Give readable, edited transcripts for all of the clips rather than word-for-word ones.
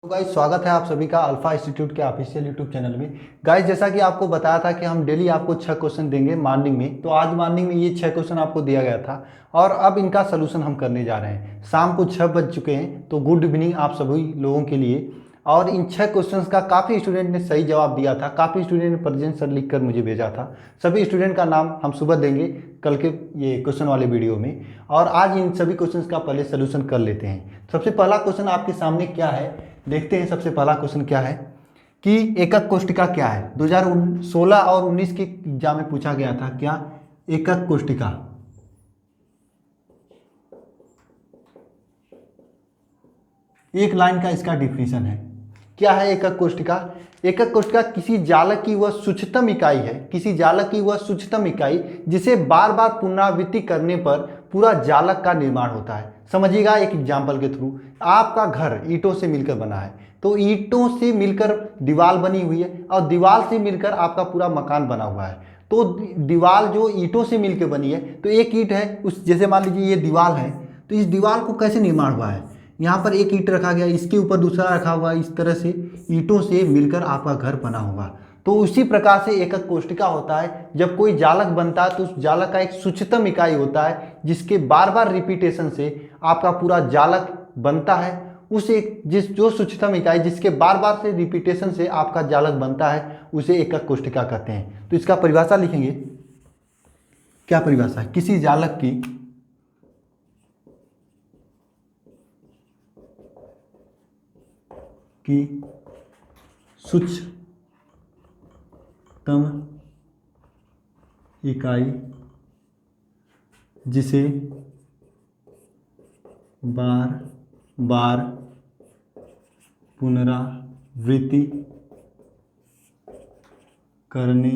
तो गाइस स्वागत है आप सभी का अल्फा इंस्टीट्यूट के ऑफिशियल यूट्यूब चैनल में। गाइस जैसा कि आपको बताया था कि हम डेली आपको 6 क्वेश्चन देंगे मॉर्निंग में, तो आज मॉर्निंग में ये 6 क्वेश्चन आपको दिया गया था और अब इनका सोल्यूशन हम करने जा रहे हैं। शाम को 6 बज चुके हैं, तो गुड इवनिंग आप सभी लोगों के लिए। और इन 6 क्वेश्चंस का काफ़ी स्टूडेंट ने सही जवाब दिया था, काफ़ी स्टूडेंट ने प्रेजेंट सर लिख कर मुझे भेजा था। सभी स्टूडेंट का नाम हम सुबह देंगे कल के ये क्वेश्चन वाले वीडियो में। और आज इन सभी क्वेश्चंस का पहले सोल्यूशन कर लेते हैं। सबसे पहला क्वेश्चन आपके सामने क्या है, देखते हैं। सबसे पहला क्वेश्चन क्या है कि एकक कोष्टिका क्या है। 2016 और 19 के एग्जाम में पूछा गया था क्या एकक कोष्टिका। एक लाइन का इसका डिफिनीशन है। क्या है एकक कोष्टिका? एकक कोष्टिका किसी जालक की वह सूक्ष्मतम इकाई है, किसी जालक की वह सूक्ष्मतम इकाई जिसे बार बार पुनरावृत्ति करने पर पूरा जालक का निर्माण होता है। समझिएगा एक एग्जाम्पल के थ्रू। आपका घर ईंटों से मिलकर बना है, तो ईंटों से मिलकर दीवार बनी हुई है और दीवार से मिलकर आपका पूरा मकान बना हुआ है। तो दीवार जो ईंटों से मिलकर बनी है, तो एक ईंट है उस, जैसे मान लीजिए ये दीवार है, तो इस दीवार को कैसे निर्माण हुआ है, यहाँ पर एक ईंट रखा गया, इसके ऊपर दूसरा रखा हुआ, इस तरह से ईंटों से मिलकर आपका घर बना होगा। तो उसी प्रकार से एकक कोष्टिका होता है। जब कोई जालक बनता है तो उस जालक का एक सूक्ष्मतम इकाई होता है जिसके बार बार रिपीटेशन से आपका पूरा जालक बनता है। उस एक जो सूक्ष्मतम इकाई जिसके बार बार से रिपीटेशन से आपका जालक बनता है उसे एकक कोष्टिका कहते हैं। तो इसका परिभाषा लिखेंगे। क्या परिभाषा है? किसी जालक की सूक्ष्मतम इकाई जिसे बार बार पुनरावृत्ति करने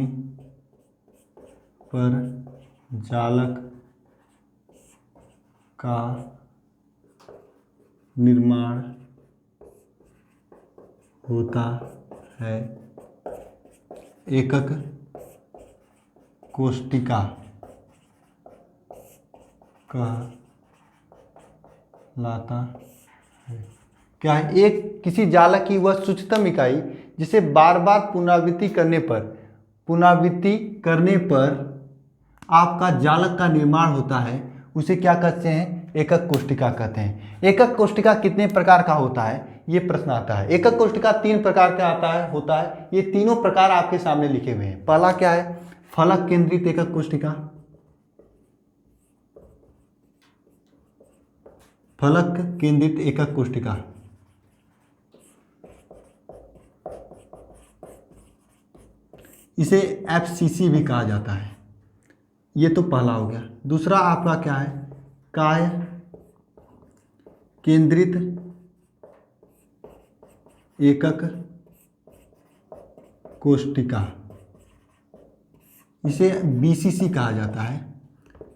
पर जालक का निर्माण होता है, एकक कोष्टिका कहलाता है। क्या है? एक किसी जालक की वह सूक्ष्मतम इकाई जिसे बार बार पुनरावृत्ति करने पर आपका जालक का निर्माण होता है, उसे क्या कहते हैं? एकक कोष्टिका कहते हैं। एकक कोष्टिका कितने प्रकार का होता है, ये प्रश्न आता है। एकक कोष्टिका 3 प्रकार का होता है। ये तीनों प्रकार आपके सामने लिखे हुए हैं। पहला क्या है? फलक केंद्रित एकक कोष्टिका। फलक केंद्रित एकक कोष्टिका, इसे FCC भी कहा जाता है। ये तो पहला हो गया। दूसरा आपका क्या है? काय केंद्रित एकक कोष्टिका, इसे BCC कहा जाता है।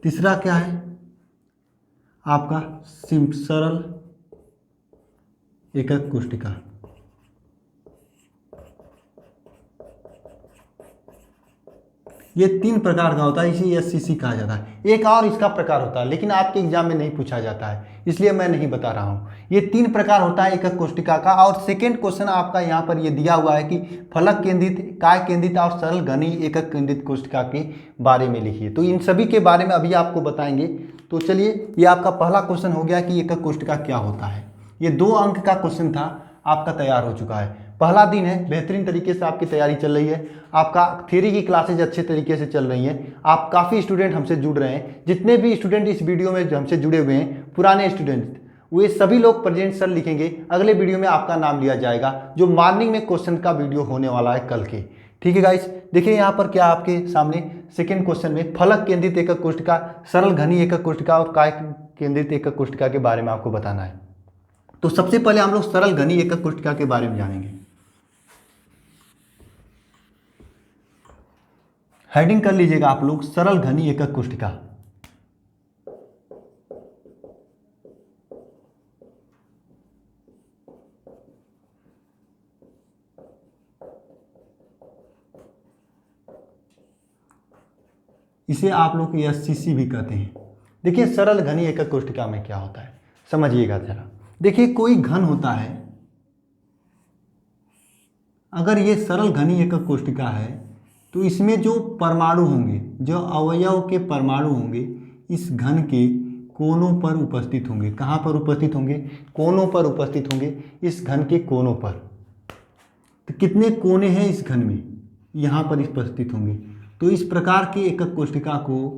तीसरा क्या है आपका? सरल एकक कोष्टिका। ये 3 प्रकार का होता है, इसे SCC कहा जाता है। एक और इसका प्रकार होता है, लेकिन आपके एग्जाम में नहीं पूछा जाता है, इसलिए मैं नहीं बता रहा हूँ। ये 3 प्रकार होता है एकक कोष्टिका का। और सेकेंड क्वेश्चन आपका यहाँ पर ये दिया हुआ है कि फलक केंद्रित, काय केंद्रित और सरल घनी एकक केंद्रित कोष्टिका के बारे में लिखिए। तो इन सभी के बारे में अभी आपको बताएंगे। तो चलिए, ये आपका पहला क्वेश्चन हो गया कि एकक कोष्टिका क्या होता है। ये 2 अंक का क्वेश्चन था, आपका तैयार हो चुका है। पहला दिन है, बेहतरीन तरीके से आपकी तैयारी चल रही है। आपका थ्योरी की क्लासेज अच्छे तरीके से चल रही हैं। आप काफ़ी स्टूडेंट हमसे जुड़ रहे हैं। जितने भी स्टूडेंट इस वीडियो में हमसे जुड़े हुए हैं, पुराने स्टूडेंट, वे सभी लोग प्रेजेंट सर लिखेंगे। अगले वीडियो में आपका नाम लिया जाएगा, जो मॉर्निंग में क्वेश्चन का वीडियो होने वाला है कल के। ठीक है गाइस, देखिए यहाँ पर क्या आपके सामने सेकेंड क्वेश्चन में फलक केंद्रित एकक कोष्टिका, सरल घनी एकक कोष्टिका और काय केंद्रित एकक कोष्टिका के बारे में आपको बताना है। तो सबसे पहले हम लोग सरल घनी एकक कोष्टिका के बारे में जानेंगे। हेडिंग कर लीजिएगा आप लोग, सरल घनी एकक कोष्टिका। इसे आप लोग SCC भी कहते हैं। देखिए सरल घनी एकक कोष्टिका में क्या होता है, समझिएगा जरा। देखिए कोई घन होता है, अगर ये सरल घनी एकक कोष्टिका है तो इसमें जो परमाणु होंगे, जो अवयव के परमाणु होंगे, इस घन के कोनों पर उपस्थित होंगे। कहाँ पर उपस्थित होंगे? कोनों पर उपस्थित होंगे, इस घन के कोनों पर। तो कितने कोने हैं इस घन में? यहाँ पर उपस्थित होंगे। तो इस प्रकार की एकक कोष्टिका को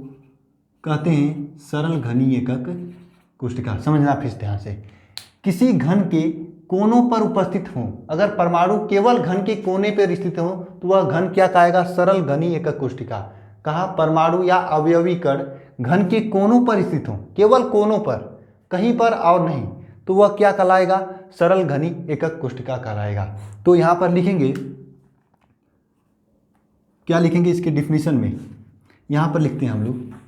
कहते हैं सरल घनी एकक कोष्टिका। समझना फिर ध्यान से, किसी घन के कोनों पर उपस्थित हों, अगर परमाणु केवल घन के कोने पर स्थित हो तो वह घन क्या कहेगा? सरल घनी एकक कोष्टिका। कहाँ? परमाणु या अवयवी कण घन के कोनों पर स्थित हो, केवल कोनों पर, कहीं पर और नहीं, तो वह क्या कहलाएगा? सरल घनी एकक कोष्टिका कहलाएगा। तो यहाँ पर लिखेंगे, क्या लिखेंगे इसके डिफिनीशन में? यहाँ पर लिखते हैं हम लोग,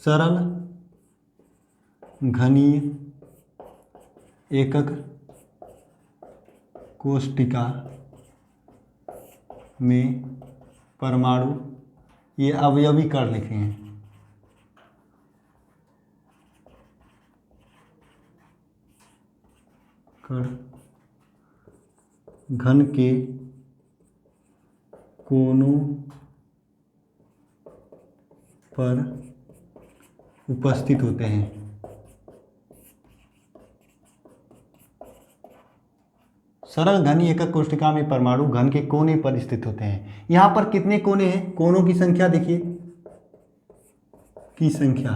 सरल घनीय एकक कोष्टिका में परमाणु, ये अवयवी कण लिखे हैं, कण घन के कोनों पर उपस्थित होते हैं। सरल घनी एकक कोष्टिका में परमाणु घन के कोने पर स्थित होते हैं। यहाँ पर कितने कोने हैं? कोनों की संख्या देखिए, की संख्या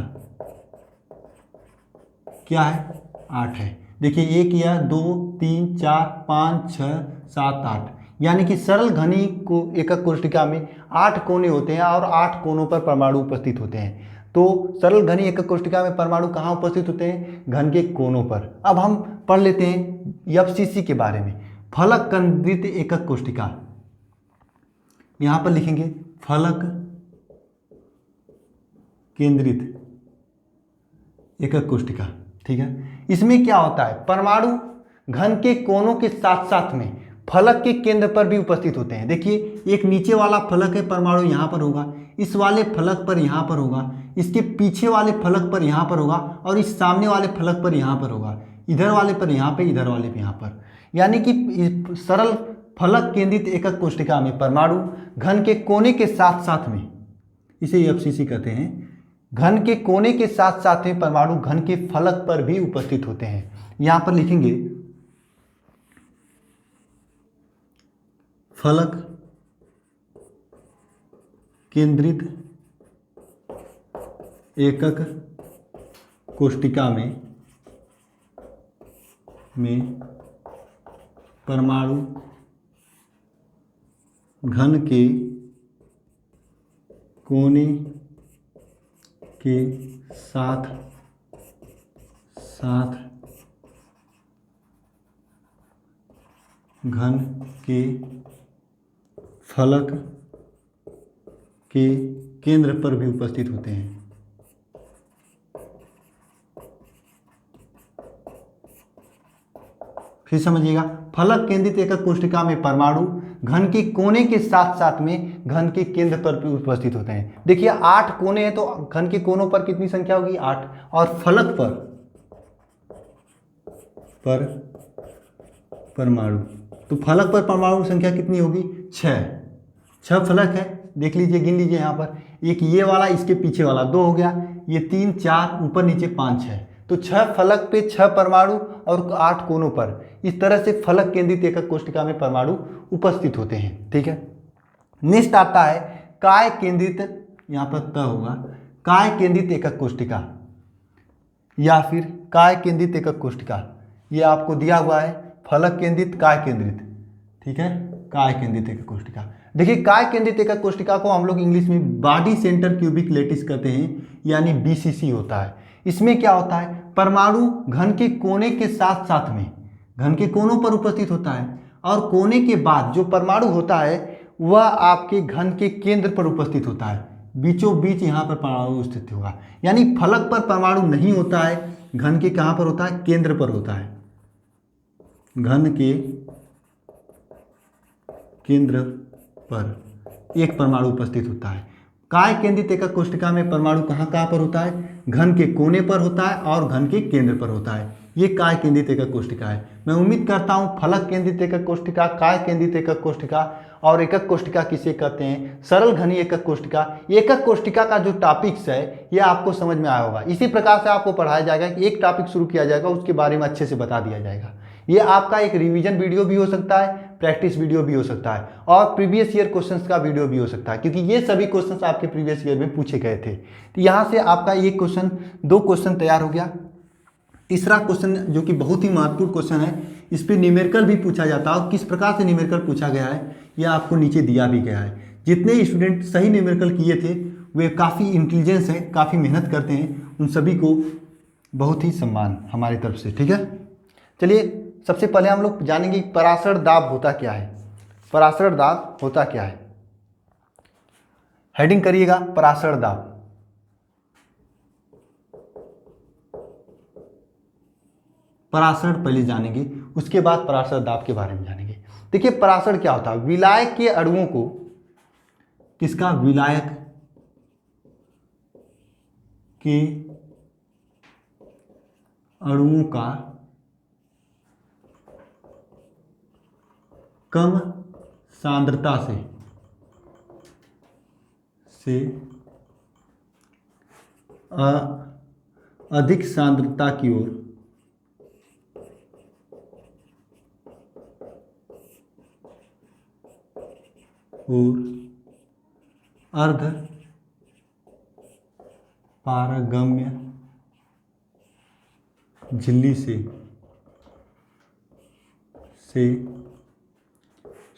क्या है? 8 है। देखिए 1 या 2 3 4 5 6 7 8, यानी कि सरल घनी को एकक कोष्टिका में 8 कोने होते हैं और 8 कोनों पर परमाणु उपस्थित होते हैं। तो सरल घनी एकक कोष्टिका में परमाणु कहाँ उपस्थित होते हैं? घन के कोनों पर। अब हम पढ़ लेते हैं एफसीसी के बारे में। फलक केंद्रित एकक कोष्टिका, यहाँ पर लिखेंगे फलक केंद्रित एकक कोष्टिका। ठीक है, इसमें क्या होता है? परमाणु घन के कोनों के साथ साथ में फलक के केंद्र पर भी उपस्थित होते हैं। देखिए एक नीचे वाला फलक है, परमाणु यहाँ पर होगा, इस वाले फलक पर यहाँ पर होगा, इसके पीछे वाले फलक पर यहाँ पर होगा और इस सामने वाले फलक पर यहाँ पर होगा, इधर वाले पर यहाँ पे, इधर वाले पे यहाँ पर। यानी कि सरल फलक केंद्रित एकक कोष्टिका में परमाणु घन के कोने के साथ साथ में, इसे एफसीसी कहते हैं, घन के कोने के साथ साथ में परमाणु घन के फलक पर भी उपस्थित होते हैं। यहाँ पर लिखेंगे फलक केंद्रित एकक कोष्टिका में परमाणु घन के कोने के साथ साथ घन के फलक के केंद्र पर भी उपस्थित होते हैं। फिर समझिएगा, फलक केंद्रित एकक कोष्टिका में परमाणु घन के कोने के साथ साथ में घन के केंद्र पर भी उपस्थित होते हैं। देखिए 8 कोने हैं तो घन के कोनों पर कितनी संख्या होगी? 8। और फलक पर परमाणु, तो फलक पर परमाणु संख्या कितनी होगी? 6 फलक है, देख लीजिए, गिन लीजिए। यहाँ पर एक ये वाला, इसके पीछे वाला 2 हो गया, ये 3 4, ऊपर नीचे 5 6, तो 6 फलक पे 6 परमाणु और 8 कोनों पर। इस तरह से फलक केंद्रित एकक कोष्टिका में परमाणु उपस्थित होते हैं। ठीक है, नेक्स्ट आता है काय केंद्रित, यहाँ पर क होगा, काय केंद्रित एकक कोष्टिका या फिर काय केंद्रित एकक कोष्टिका। ये आपको दिया हुआ है फलक केंद्रित, काय केंद्रित। ठीक है, काय केंद्रित एकक कोष्टिका। देखिए काय केंद्रित एकक कोष्टिका को हम लोग इंग्लिश में बॉडी सेंटर क्यूबिक लैटिस कहते हैं, यानी बीसीसी होता है। इसमें क्या होता है? परमाणु घन के कोने के साथ साथ में घन के कोनों पर उपस्थित होता है और कोने के बाद जो परमाणु होता है वह आपके घन के केंद्र पर उपस्थित होता है, बीचों बीच यहाँ पर परमाणु स्थित होगा। यानी फलक पर परमाणु नहीं होता है, घन के कहाँ पर होता है? केंद्र पर होता है, घन के केंद्र पर एक परमाणु उपस्थित होता है। काय केंद्रित एकक कोष्ठिका में परमाणु कहाँ कहाँ पर होता है? घन के कोने पर होता है और घन के केंद्र पर होता है। ये काय केंद्रित एकक कोष्ठिका है। मैं उम्मीद करता हूँ फलक केंद्रित एकक कोष्ठिका, काय केंद्रित एकक कोष्ठिका और एकक कोष्ठिका किसे कहते हैं, सरल घनी एकक कोष्ठिका, एकक कोष्ठिका का जो टॉपिक्स है ये आपको समझ में आया होगा। इसी प्रकार से आपको पढ़ाया जाएगा कि एक टॉपिक शुरू किया जाएगा, उसके बारे में अच्छे से बता दिया जाएगा। ये आपका एक रिवीजन वीडियो भी हो सकता है, प्रैक्टिस वीडियो भी हो सकता है और प्रीवियस ईयर क्वेश्चंस का वीडियो भी हो सकता है, क्योंकि ये सभी क्वेश्चंस आपके प्रीवियस ईयर में पूछे गए थे। तो यहाँ से आपका ये क्वेश्चन, 2 क्वेश्चन तैयार हो गया। तीसरा क्वेश्चन जो कि बहुत ही महत्वपूर्ण क्वेश्चन है, इस पर न्यूमेरिकल भी पूछा जाता है और किस प्रकार से न्यूमेरिकल पूछा गया है यह आपको नीचे दिया भी गया है। जितने स्टूडेंट सही न्यूमेरिकल किए थे वे काफ़ी इंटेलिजेंस हैं, काफ़ी मेहनत करते हैं, उन सभी को बहुत ही सम्मान हमारी तरफ से। ठीक है, चलिए सबसे पहले हम लोग जानेंगे पराशर दाब होता क्या है। पराशर दाब होता क्या है, हेडिंग करिएगा पराशर दाब। पराशर पहले जानेंगे, उसके बाद पराशर दाब के बारे में जानेंगे। देखिए पराशर क्या होता है, विलायक के अणुओं को, किसका, विलायक के अणुओं का कम सांद्रता से अधिक सांद्रता की ओर अर्ध पारगम्य झिल्ली से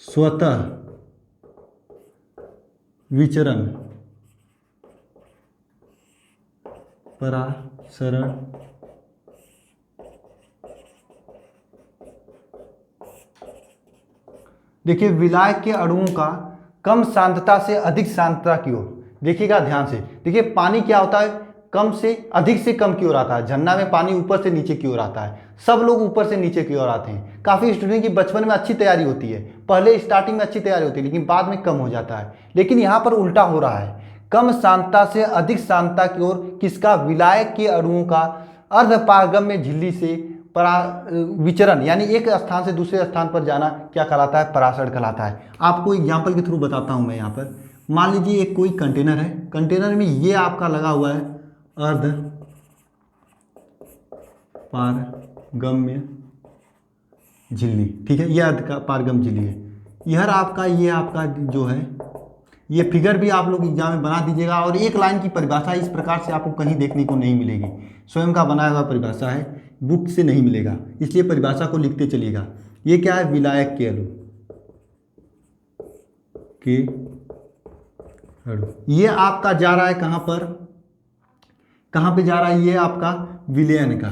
स्वतः विचरण परासरण देखिए विलायक के अणुओं का कम सांद्रता से अधिक सांद्रता की ओर, देखिएगा ध्यान से। देखिए पानी क्या होता है, कम से अधिक से कम की ओर आता है। झरना में पानी ऊपर से नीचे की ओर आता है, सब लोग ऊपर से नीचे की ओर आते हैं। काफ़ी स्टूडेंट की बचपन में अच्छी तैयारी होती है, पहले स्टार्टिंग में अच्छी तैयारी होती है लेकिन बाद में कम हो जाता है। लेकिन यहाँ पर उल्टा हो रहा है, कम सांद्रता से अधिक सांद्रता की ओर किसका, विलायक के अणुओं का अर्धपारगम्य झिल्ली से विचरण, यानी एक स्थान से दूसरे स्थान पर जाना क्या कहलाता है, पराशर कहलाता है। आपको एग्जाम्पल के थ्रू बताता हूँ मैं। यहाँ पर मान लीजिए एक कोई कंटेनर है, कंटेनर में ये आपका लगा हुआ है अर्ध पारगम्य झिल्ली, ठीक है, यह अर्ध पारगम्य झिल्ली है। यह आपका, ये आपका जो है, ये फिगर भी आप लोग एग्जाम में बना दीजिएगा और एक लाइन की परिभाषा इस प्रकार से आपको कहीं देखने को नहीं मिलेगी, स्वयं का बनाया हुआ परिभाषा है, बुक से नहीं मिलेगा, इसलिए परिभाषा को लिखते चलिएगा। ये क्या है, विलायक के अणु ये आपका जा रहा है कहाँ पर, कहाँ पे जा रहा है, ये आपका विलयन का।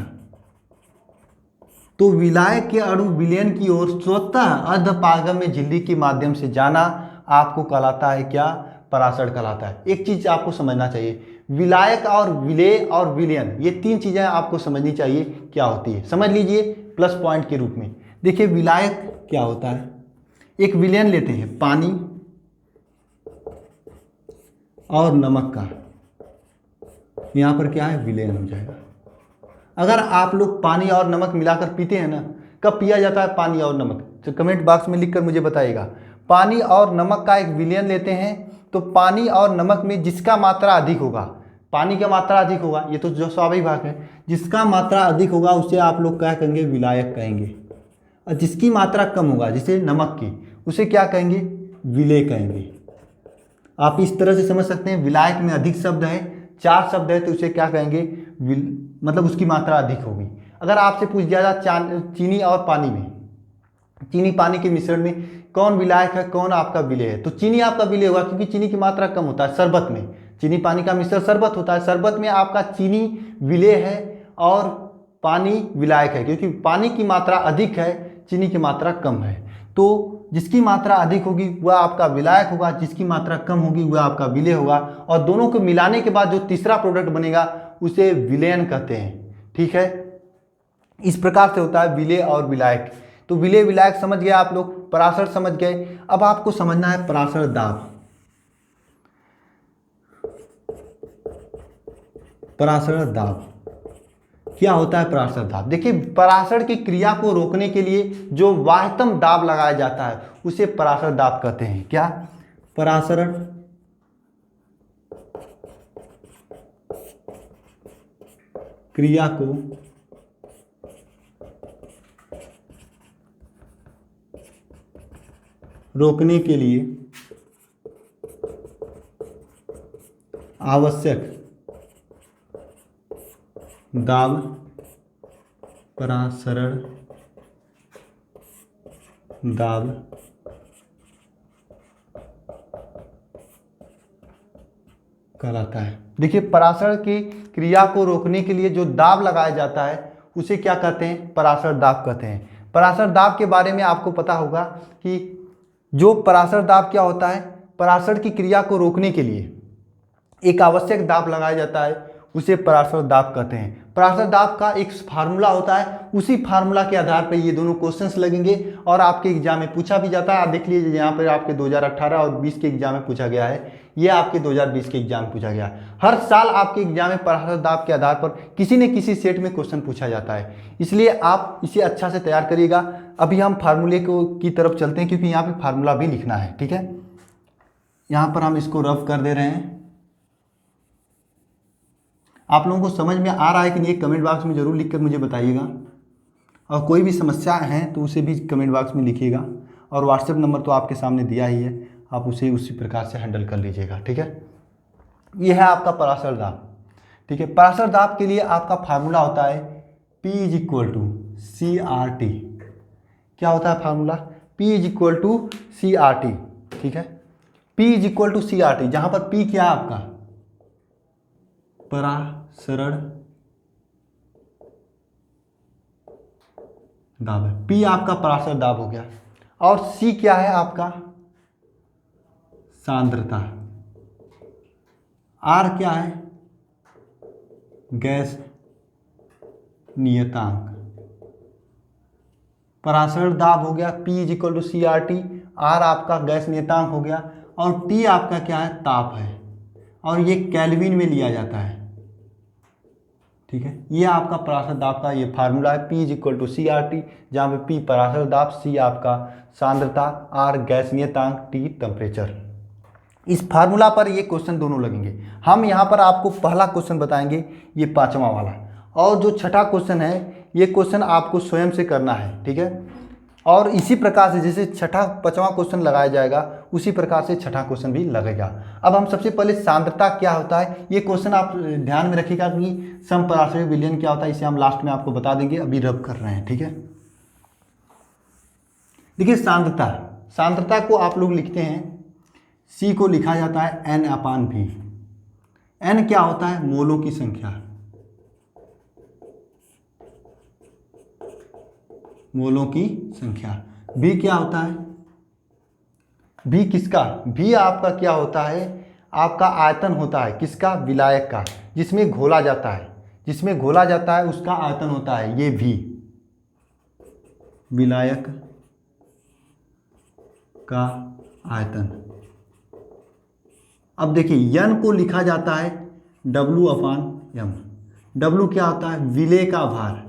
तो विलायक के अणु विलयन की ओर स्वतः अर्धपारगम्य झिल्ली के माध्यम से जाना आपको कहलाता है क्या, पराशर कहलाता है। एक चीज आपको समझना चाहिए, विलायक और विलेय और विलयन, ये 3 चीजें आपको समझनी चाहिए क्या होती है। समझ लीजिए प्लस पॉइंट के रूप में। देखिए विलायक क्या होता है, एक विलयन लेते हैं पानी और नमक का, यहाँ पर क्या है, विलयन हो जाएगा। अगर आप लोग पानी और नमक मिलाकर पीते हैं ना, कब पिया जाता है पानी और नमक, तो कमेंट बॉक्स में लिखकर मुझे बताइएगा। पानी और नमक का एक विलयन लेते हैं तो पानी और नमक में जिसका मात्रा अधिक होगा, पानी का मात्रा अधिक होगा, ये तो जो स्वाभाविक बात है, जिसका मात्रा अधिक होगा उसे आप लोग क्या कहेंगे, विलायक कहेंगे। और जिसकी मात्रा कम होगा, जैसे नमक की, उसे क्या कहेंगे, विलेय कहेंगे। आप इस तरह से समझ सकते हैं, विलायक में अधिक शब्द है, 4 शब्द है, तो उसे क्या कहेंगे, मतलब उसकी मात्रा अधिक होगी। अगर आपसे पूछ दिया जाए चीनी और पानी में, चीनी पानी के मिश्रण में कौन विलायक है, कौन आपका विलेय है, तो चीनी आपका विलेय होगा, क्योंकि चीनी की मात्रा कम होता है। शरबत में, चीनी पानी का मिश्रण शरबत होता है, शरबत में आपका चीनी विलेय है और पानी विलायक है, क्योंकि पानी की मात्रा अधिक है, चीनी की मात्रा कम है। तो जिसकी मात्रा अधिक होगी वह आपका विलायक होगा, जिसकी मात्रा कम होगी वह आपका विलेय होगा, और दोनों को मिलाने के बाद जो तीसरा प्रोडक्ट बनेगा उसे विलयन कहते हैं। ठीक है, इस प्रकार से होता है विलेय और विलायक। तो विलेय विलायक समझ गए आप लोग, पराशर समझ गए। अब आपको समझना है पराशर दाब। परासरण दाब। क्या होता है परासरण दाब? देखिए, परासरण की क्रिया को रोकने के लिए जो बाह्यतम दाब लगाया जाता है उसे परासरण दाब कहते हैं। क्या? परासरण क्रिया को रोकने के लिए आवश्यक दाब परासरण दाब कहलाता है। देखिए, परासरण की क्रिया को रोकने के लिए जो दाब लगाया जाता है उसे क्या कहते हैं? परासरण दाब कहते हैं। परासरण दाब के बारे में आपको पता होगा कि जो परासरण दाब क्या होता है, परासरण की क्रिया को रोकने के लिए एक आवश्यक दाब लगाया जाता है उसे परासरण दाब कहते हैं। परासरण दाब का एक फार्मूला होता है, उसी फार्मूला के आधार पर ये दोनों क्वेश्चंस लगेंगे और आपके एग्जाम में पूछा भी जाता है। आप देख लीजिए, यहाँ पर आपके 2018 और 20 के एग्जाम में पूछा गया है, ये आपके 2020 के एग्जाम में पूछा गया है। हर साल आपके एग्जाम में परासरण दाब के आधार पर किसी न किसी सेट में क्वेश्चन पूछा जाता है, इसलिए आप इसे अच्छा से तैयार करिएगा। अभी हम फार्मूले की तरफ चलते हैं, क्योंकि यहाँ पे फार्मूला भी लिखना है। ठीक है, यहाँ पर हम इसको रफ कर दे रहे हैं। आप लोगों को समझ में आ रहा है कि नहीं, कमेंट बॉक्स में जरूर लिखकर मुझे बताइएगा, और कोई भी समस्या है तो उसे भी कमेंट बॉक्स में लिखिएगा। और व्हाट्सएप नंबर तो आपके सामने दिया ही है, आप उसे उसी प्रकार से हैंडल कर लीजिएगा। ठीक है, यह है आपका परासरण दाब। ठीक है, परासरण दाब के लिए आपका फार्मूला होता है P = CRT। क्या होता है फार्मूला? P = CRT। ठीक है, P = CRT, जहां पर P क्या है आपका? परासरण दाब है। P आपका परासरण दाब हो गया, और C क्या है आपका? सांद्रता। R क्या है? गैस नियतांक। परासरण दाब हो गया P = CRT, R आपका गैस नियतांक हो गया, और T आपका क्या है? ताप है, और ये केल्विन में लिया जाता है। ठीक है, ये आपका परासरण दाब का ये फार्मूला है, P = CRT, जहाँ पे P परासरण दाब, C आपका सांद्रता, R गैस नियतांक, T टेम्परेचर। इस फार्मूला पर ये क्वेश्चन दोनों लगेंगे। हम यहाँ पर आपको पहला क्वेश्चन बताएंगे, ये 5वां वाला, और जो छठा क्वेश्चन है ये क्वेश्चन आपको स्वयं से करना है। ठीक है, और इसी प्रकार से जैसे छठा 5वां क्वेश्चन लगाया जाएगा उसी प्रकार से छठा क्वेश्चन भी लगेगा। अब हम सबसे पहले सांद्रता क्या होता है, ये क्वेश्चन आप ध्यान में रखिएगा कि समपराशरी विलयन क्या होता है, इसे हम लास्ट में आपको बता देंगे, अभी रब कर रहे हैं। ठीक है, देखिए सांद्रता को आप लोग लिखते हैं, C को लिखा जाता है N/V। N क्या होता है? मोलों की संख्या, मोलों की संख्या। V क्या होता है? V किसका? V आपका क्या होता है? आपका आयतन होता है, किसका? विलायक का, जिसमें घोला जाता है, जिसमें घोला जाता है उसका आयतन होता है ये V, विलायक का आयतन। अब देखिए, N को लिखा जाता है W/M। W क्या होता है? विलेय का भार,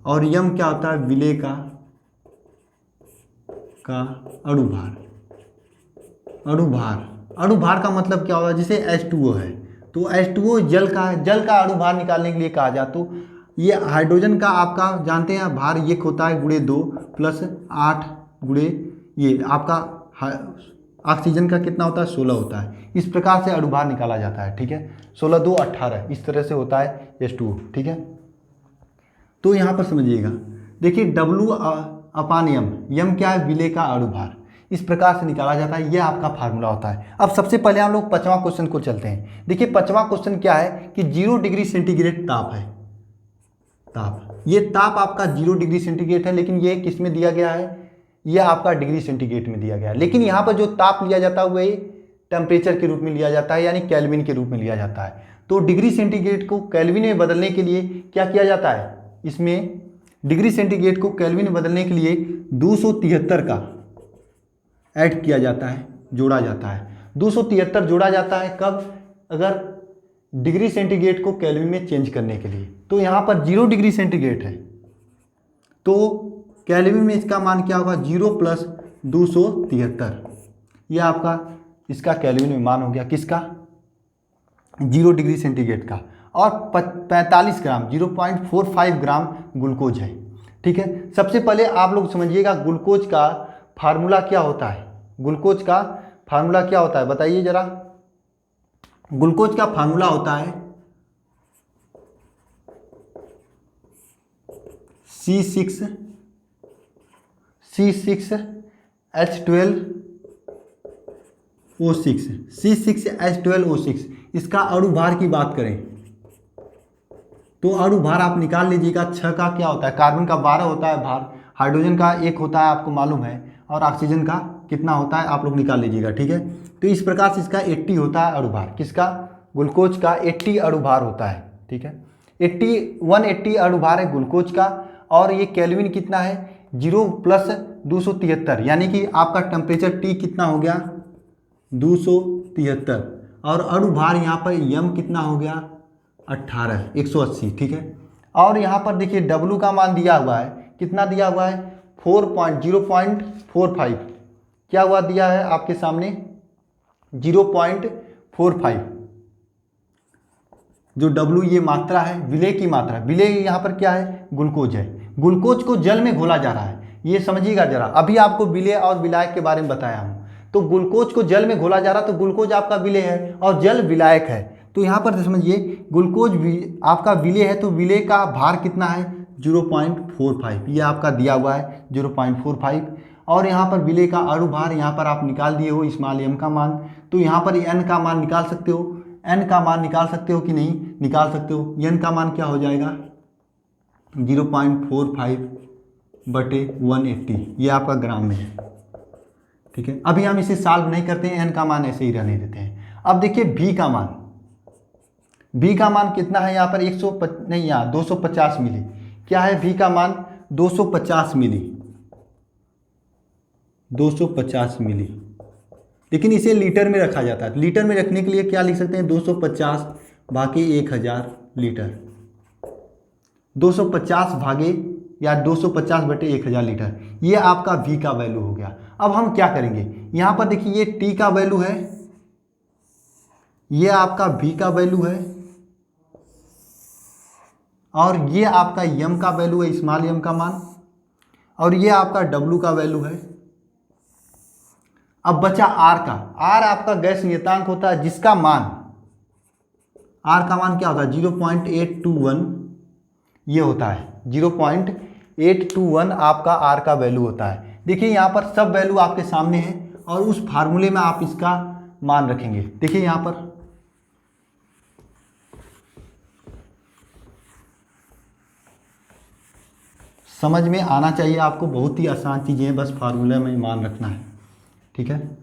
और M क्या होता है? विलेय का अणुभार। अणुभार का मतलब क्या होता है? जैसे H2O है तो H2O जल का अणुभार निकालने के लिए कहा जाए तो ये हाइड्रोजन का आपका जानते हैं भार ये होता है ×2 + 8 ये आपका ऑक्सीजन का कितना होता है? 16 होता है। इस प्रकार से अणुभार निकाला जाता है। ठीक है, 16 2 18 इस तरह से होता है H2O। ठीक है, तो यहाँ पर समझिएगा, देखिए W/M, M क्या है? विलेय का अणुभार, इस प्रकार से निकाला जाता है, यह आपका फार्मूला होता है। अब सबसे पहले हम लोग 5वां क्वेश्चन को चलते हैं। देखिए 5वां क्वेश्चन क्या है कि 0 डिग्री सेंटीग्रेड ताप है। ये ताप आपका 0 डिग्री सेंटीग्रेड है, लेकिन ये किस में दिया गया है? यह आपका डिग्री सेंटीग्रेड में दिया गया है, लेकिन यहाँ पर जो ताप लिया जाता है वही टेम्परेचर के रूप में लिया जाता है, यानी केल्विन के रूप में लिया जाता है। तो डिग्री सेंटीग्रेड को केल्विन में बदलने के लिए क्या किया जाता है? इसमें डिग्री सेंटीग्रेड को केल्विन में बदलने के लिए 273 का ऐड किया जाता है, जोड़ा जाता है। 273 जोड़ा जाता है कब? अगर डिग्री सेंटीग्रेड को केल्विन में चेंज करने के लिए। तो यहाँ पर 0 डिग्री सेंटीग्रेड है, तो केल्विन में इसका मान क्या होगा? 0 + 273। यह आपका इसका केल्विन में मान हो गया, किसका? 0 डिग्री सेंटीग्रेड का। और 45 ग्राम 0.45 ग्राम ग्लूकोज है। ठीक है, सबसे पहले आप लोग समझिएगा ग्लूकोज का फार्मूला क्या होता है। ग्लूकोज का फार्मूला क्या होता है बताइए जरा। ग्लूकोज का फार्मूला होता है C6H12O6। C6H12O6 इसका अणु भार की बात करें तो अणु भार आप निकाल लीजिएगा। 6 का क्या होता है? कार्बन का 12 होता है भार, हाइड्रोजन का 1 होता है आपको मालूम है, और ऑक्सीजन का कितना होता है आप लोग निकाल लीजिएगा। ठीक है, तो इस प्रकार से इसका 80 होता है अणु भार। किसका? ग्लूकोज का 80 अणु भार होता है। ठीक है, 180 अणु भार है ग्लूकोज का। और ये केल्विन कितना है? 0 + 273, यानी कि आपका टेम्परेचर T कितना हो गया? 273। और अणु भार यहाँ पर यम कितना हो गया? 180। ठीक है, और यहाँ पर देखिए W का मान दिया हुआ है, कितना दिया हुआ है? 0.45। क्या हुआ दिया है आपके सामने? 0.45। जो W ये मात्रा है, विलेय की मात्रा। विलेय यहाँ पर क्या है? ग्लूकोज है। ग्लूकोज को जल में घोला जा रहा है, ये समझिएगा जरा। अभी आपको विलेय और विलायक के बारे में बताया हूँ। तो ग्लूकोज को जल में घोला जा रहा, तो ग्लूकोज आपका विलेय है और जल विलायक है। तो यहाँ पर समझिए ग्लूकोज आपका विलेय है, तो विलेय का भार कितना है? 0.45। ये आपका दिया हुआ है 0.45। और यहाँ पर विलेय का अणु भार यहाँ पर आप निकाल दिए हो स्मॉल m का मान। तो यहाँ पर n का मान निकाल सकते हो, n का मान निकाल सकते हो कि नहीं? निकाल सकते हो। n का मान क्या हो जाएगा? 0.45/180। ये आपका ग्राम में है। ठीक है, अभी हम इसे सॉल्व नहीं करते हैं, n का मान ऐसे ही रहने देते हैं। अब देखिए v का मान। v का मान कितना है यहाँ पर? 250 मिली। क्या है v का मान? 250 मिली। 250 मिली, लेकिन इसे लीटर में रखा जाता है। लीटर में रखने के लिए क्या लिख सकते हैं? 250/1000 लीटर। 250 भागे या 250/1000 लीटर, ये आपका v का वैल्यू हो गया। अब हम क्या करेंगे? यहाँ पर देखिए ये t का वैल्यू है, ये आपका v का वैल्यू है, और ये आपका m का वैल्यू है, स्मॉल m का मान, और ये आपका w का वैल्यू है। अब बचा r का। r आपका गैस नियतांक होता है, जिसका मान, r का मान क्या होता है? 0.821 ये होता है। 0.821 आपका r का वैल्यू होता है। देखिए यहाँ पर सब वैल्यू आपके सामने है, और उस फार्मूले में आप इसका मान रखेंगे। देखिए यहाँ पर समझ में आना चाहिए आपको, बहुत ही आसान चीज़ें हैं, बस फार्मूले में मान रखना है। ठीक है,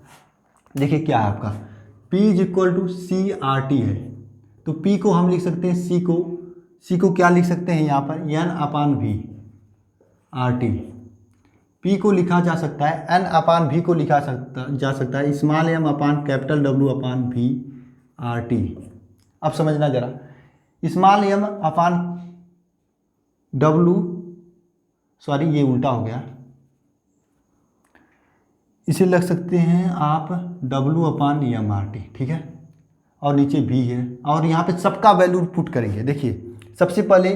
देखिए क्या है आपका P = CRT है। तो P को हम लिख सकते हैं, C को क्या लिख सकते हैं यहाँ पर? N/V RT। P को लिखा जा सकता है, N/V को लिखा जा सकता है स्मॉल m/W/V RT। अब समझना जरा, स्मॉल m/W, सॉरी ये उल्टा हो गया, इसे लग सकते हैं आप W/m/RT। ठीक है, और नीचे V है, और यहाँ पे सबका वैल्यू पुट करेंगे। देखिए सबसे पहले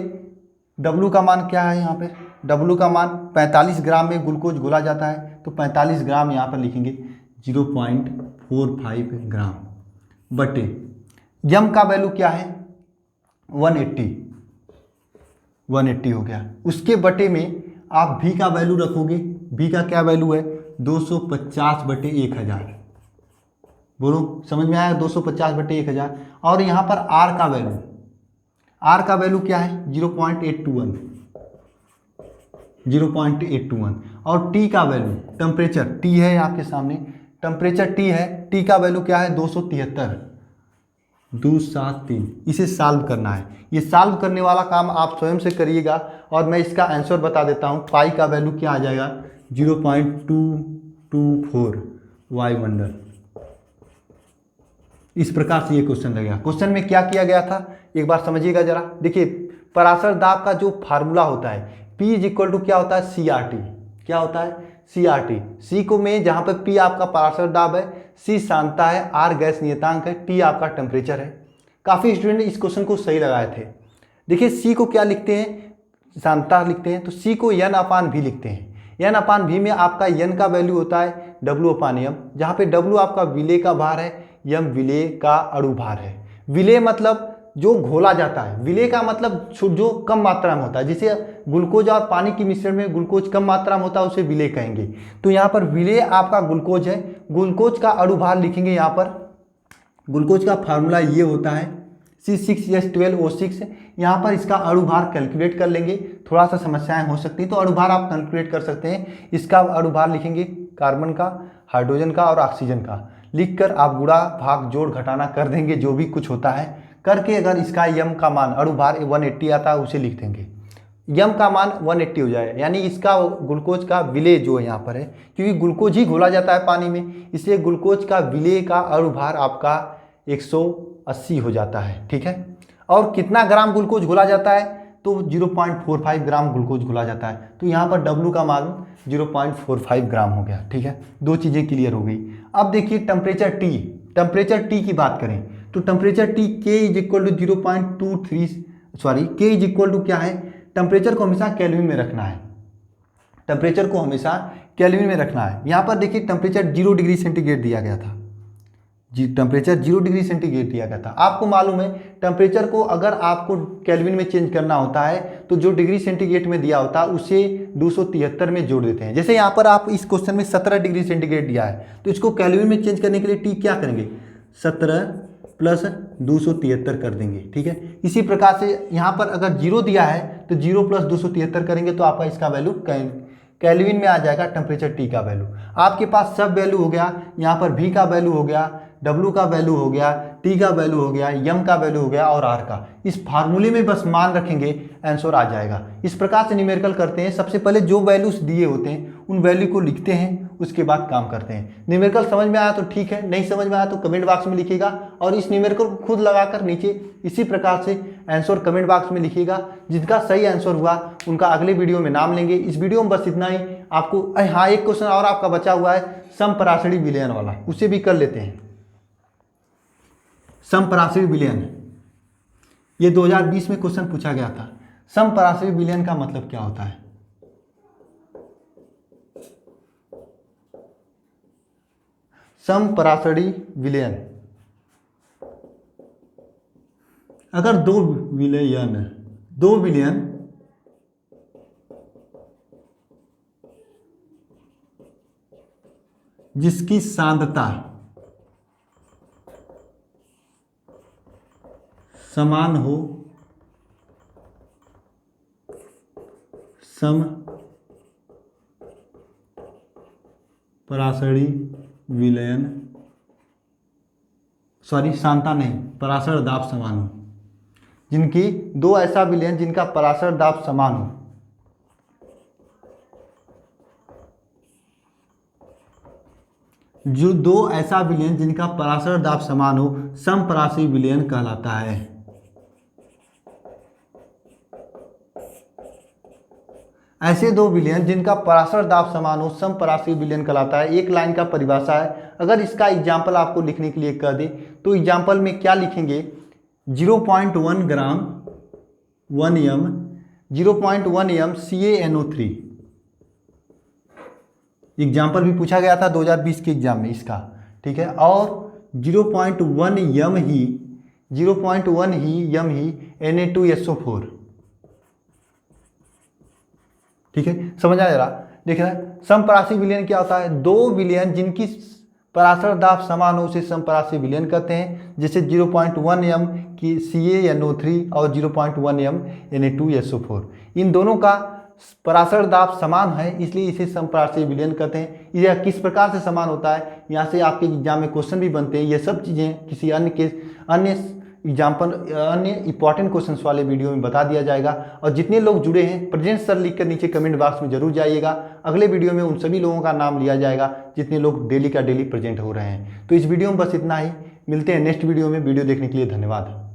W का मान क्या है? यहाँ पे W का मान 45 ग्राम में ग्लूकोज घोला जाता है, तो 45 ग्राम यहाँ पर लिखेंगे 0.45 ग्राम बटे m का वैल्यू क्या है? 180 हो गया। उसके बटे में आप v का वैल्यू रखोगे। v का क्या वैल्यू है? 250/1000। बोलो समझ में आया? 250/1000। और यहाँ पर r का वैल्यू क्या है? 0.821। और t का वैल्यू, टेम्परेचर t है आपके सामने, टेम्परेचर t है, t का वैल्यू क्या है? 273। इसे सॉल्व करना है। ये सॉल्व करने वाला काम आप स्वयं से करिएगा, और मैं इसका आंसर बता देता हूँ। पाई का वैल्यू क्या आ जाएगा? 0.224 वायुमंडल। इस प्रकार से ये क्वेश्चन लगेगा। क्वेश्चन में क्या किया गया था एक बार समझिएगा जरा। देखिए पराशर दाब का जो फार्मूला होता है P इज इक्वल टू क्या होता है CRT, क्या होता है CRT। सी को में जहाँ पर P आपका पराशर दाब है, C सांद्रता है, R गैस नियतांक है, T आपका टेम्परेचर है। काफ़ी स्टूडेंट इस क्वेश्चन को सही लगाए थे। देखिए C को क्या लिखते हैं, सांद्रता लिखते हैं, तो C को N/V लिखते हैं। N/V में आपका N का वैल्यू होता है W/M, जहाँ पे W आपका विलेय का भार है, M विलेय का अणु भार है। विलेय मतलब जो घोला जाता है, विलेय का मतलब जो कम मात्रा में होता है, जैसे ग्लूकोज और पानी के मिश्रण में ग्लूकोज कम मात्रा में होता है उसे विलेय कहेंगे। तो यहाँ पर विलेय आपका ग्लूकोज है, ग्लूकोज का अणु भार लिखेंगे। यहाँ पर ग्लूकोज का फार्मूला ये होता है C6H12O6। यहाँ पर इसका अणु भार कैलकुलेट कर लेंगे, थोड़ा सा समस्याएं हो सकती हैं तो अणु भार आप कैलकुलेट कर सकते हैं। इसका अणु भार लिखेंगे कार्बन का, हाइड्रोजन का और ऑक्सीजन का, लिखकर आप गुणा भाग जोड़ घटाना कर देंगे जो भी कुछ होता है करके। अगर इसका यम का मान अणु भार 180 आता है उसे लिख देंगे, यम का मान 180 हो जाएगा, यानी इसका ग्लूकोज का विलेय जो यहाँ पर है, क्योंकि ग्लूकोज ही घोला जाता है पानी में, इसलिए ग्लूकोज का विलेय का अणु भार आपका 180 हो जाता है। ठीक है, और कितना ग्राम ग्लूकोज घोला जाता है, तो 0.45 ग्राम ग्लूकोज घोला जाता है। तो यहाँ पर W का मान 0.45 ग्राम हो गया। ठीक है, दो चीज़ें क्लियर हो गई। अब देखिए टेम्परेचर T, टेम्परेचर T की बात करें तो temperature T K is equal to 0.23 K is equal to क्या है, टेम्परेचर को हमेशा केल्विन में रखना है, टेम्परेचर को हमेशा केल्विन में रखना है। यहाँ पर देखिए टेम्परेचर 0 डिग्री सेंटीग्रेड दिया गया था, टेम्परेचर 0 डिग्री सेंटीग्रेड दिया गया था। आपको मालूम है टेम्परेचर को अगर आपको केल्विन में चेंज करना होता है तो जो डिग्री सेंटीग्रेड में दिया होता है उसे 273 में जोड़ देते हैं। जैसे यहाँ पर आप इस क्वेश्चन में 17 डिग्री सेंटीग्रेड दिया है तो इसको केल्विन में चेंज करने के लिए T क्या करेंगे, 17 प्लस 273 कर देंगे। ठीक है, इसी प्रकार से यहाँ पर अगर 0 दिया है तो 0 प्लस 273 करेंगे तो आपका इसका वैल्यू केल्विन में आ जाएगा, टेम्परेचर T का वैल्यू। आपके पास सब वैल्यू हो गया, यहाँ पर V का वैल्यू हो गया, W का वैल्यू हो गया, T का वैल्यू हो गया, M का वैल्यू हो गया और R का। इस फार्मूले में बस मान रखेंगे, आंसर आ जाएगा। इस प्रकार से न्यूमेरिकल करते हैं। सबसे पहले जो वैल्यूज दिए होते हैं उन वैल्यू को लिखते हैं, उसके बाद काम करते हैं। न्यूमेरिकल समझ में आया तो ठीक है, नहीं समझ में आया तो कमेंट बॉक्स में लिखिएगा और इस न्यूमेरिकल को खुद लगाकर नीचे इसी प्रकार से आंसर कमेंट बॉक्स में लिखिएगा। जिनका सही आंसर हुआ उनका अगले वीडियो में नाम लेंगे। इस वीडियो में बस इतना ही। आपको हाँ, एक क्वेश्चन और आपका बचा हुआ है समपराशरी विलयन वाला, उसे भी कर लेते हैं। समपराशरी विलयन, ये 2020 में क्वेश्चन पूछा गया था। समपराशरी विलयन का मतलब क्या होता है? समपराशरी विलयन, अगर दो विलयन जिसकी सांद्रता समान हो, समपराशरी विलयन, सांद्रता नहीं, पराशर दाब समान हो, जिनकी दो ऐसा विलयन जिनका पराशर दाब समान हो, जो दो ऐसा विलयन जिनका पराशर दाब समान हो, समपराशरी विलयन कहलाता है। ऐसे दो विलयन जिनका पराशर दाब समान हो, समपराशरी विलयन कहलाता है। एक लाइन का परिभाषा है। अगर इसका एग्जाम्पल आपको लिखने के लिए कह दे तो एग्जाम्पल में क्या लिखेंगे, 0.1 ग्राम 1 m 0.1 m CaNO3। एग्जाम्पल भी पूछा गया था 2020 के एग्जाम में इसका। ठीक है, और 0.1 m ही Na2SO4। ठीक है, समझ आया जरा। देख रहे हैं समपराशरी विलयन क्या होता है, दो विलयन जिनकी पराशर दाब समान हो उसे समपराशरी विलयन कहते हैं। जैसे 0.1 m की CaNO3 और 0.1 m Na2SO4, इन दोनों का पराशर दाब समान है इसलिए इसे समपराशरी विलयन कहते हैं। यह किस प्रकार से समान होता है, यहाँ से आपके एग्जाम में क्वेश्चन भी बनते हैं। ये सब चीज़ें किसी अन्य एग्जाम्पल, अन्य इंपॉर्टेंट क्वेश्चंस वाले वीडियो में बता दिया जाएगा। और जितने लोग जुड़े हैं प्रेजेंट सर लिखकर नीचे कमेंट बॉक्स में जरूर जाइएगा। अगले वीडियो में उन सभी लोगों का नाम लिया जाएगा जितने लोग डेली का डेली प्रेजेंट हो रहे हैं। तो इस वीडियो में बस इतना ही। मिलते हैं नेक्स्ट वीडियो में। वीडियो देखने के लिए धन्यवाद।